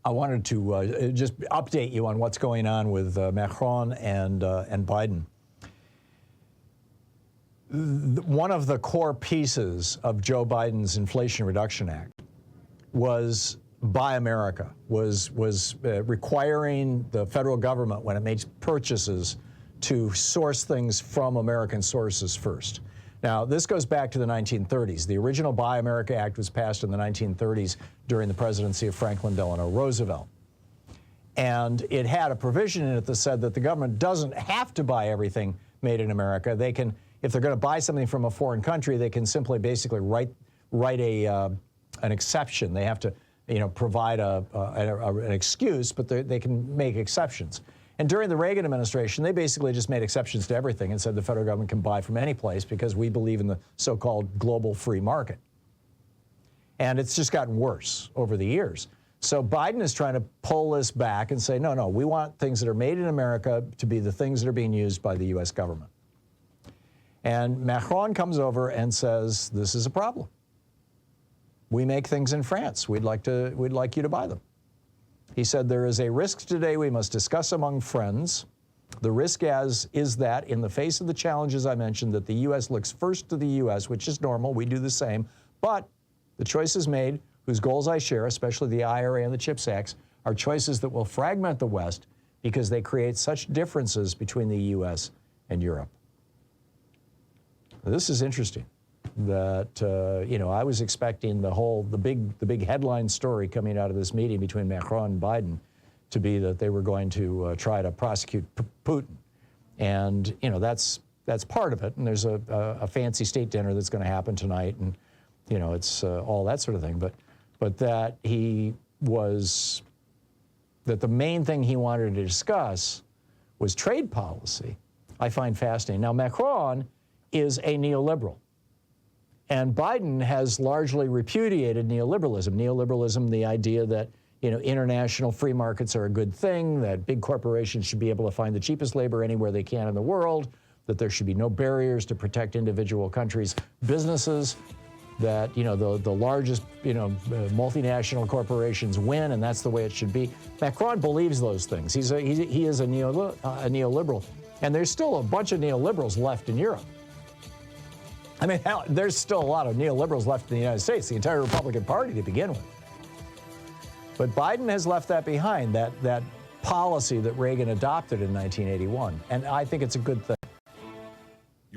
I wanted to just update you on what's going on with Macron and Biden. One of the core pieces of Joe Biden's Inflation Reduction Act was Buy America, was requiring the federal government, when it makes purchases, to source things from American sources first. Now, this goes back to the 1930s. The original Buy America Act was passed in the 1930s during the presidency of Franklin Delano Roosevelt. And it had a provision in it that said that the government doesn't have to buy everything made in America. They can, if they're going to buy something from a foreign country, they can simply basically write an exception. They have to, provide an excuse, but they can make exceptions. And during the Reagan administration, they basically just made exceptions to everything and said the federal government can buy from any place because we believe in the so-called global free market. And it's just gotten worse over the years. So Biden is trying to pull this back and say, no, we want things that are made in America to be the things that are being used by the U.S. government. And Macron comes over and says, this is a problem. We make things in France. We'd like you to buy them. He said, there is a risk today we must discuss among friends. The risk is that in the face of the challenges I mentioned, that the U.S. looks first to the U.S., which is normal. We do the same. But the choices made, whose goals I share, especially the IRA and the CHIPS Acts, are choices that will fragment the West because they create such differences between the U.S. and Europe. This is interesting. That I was expecting the big headline story coming out of this meeting between Macron and Biden to be that they were going to try to prosecute Putin, and that's part of it. And there's a fancy state dinner that's going to happen tonight, and it's all that sort of thing. But that the main thing he wanted to discuss was trade policy, I find fascinating. Now Macron is a neoliberal. And Biden has largely repudiated neoliberalism. Neoliberalism, the idea that international free markets are a good thing, that big corporations should be able to find the cheapest labor anywhere they can in the world, that there should be no barriers to protect individual countries' businesses, that the largest multinational corporations win, and that's the way it should be. Macron believes those things. He is a neoliberal, and there's still a bunch of neoliberals left in Europe. I mean, hell, there's still a lot of neoliberals left in the United States, the entire Republican Party to begin with. But Biden has left that behind, that policy that Reagan adopted in 1981, and I think it's a good thing.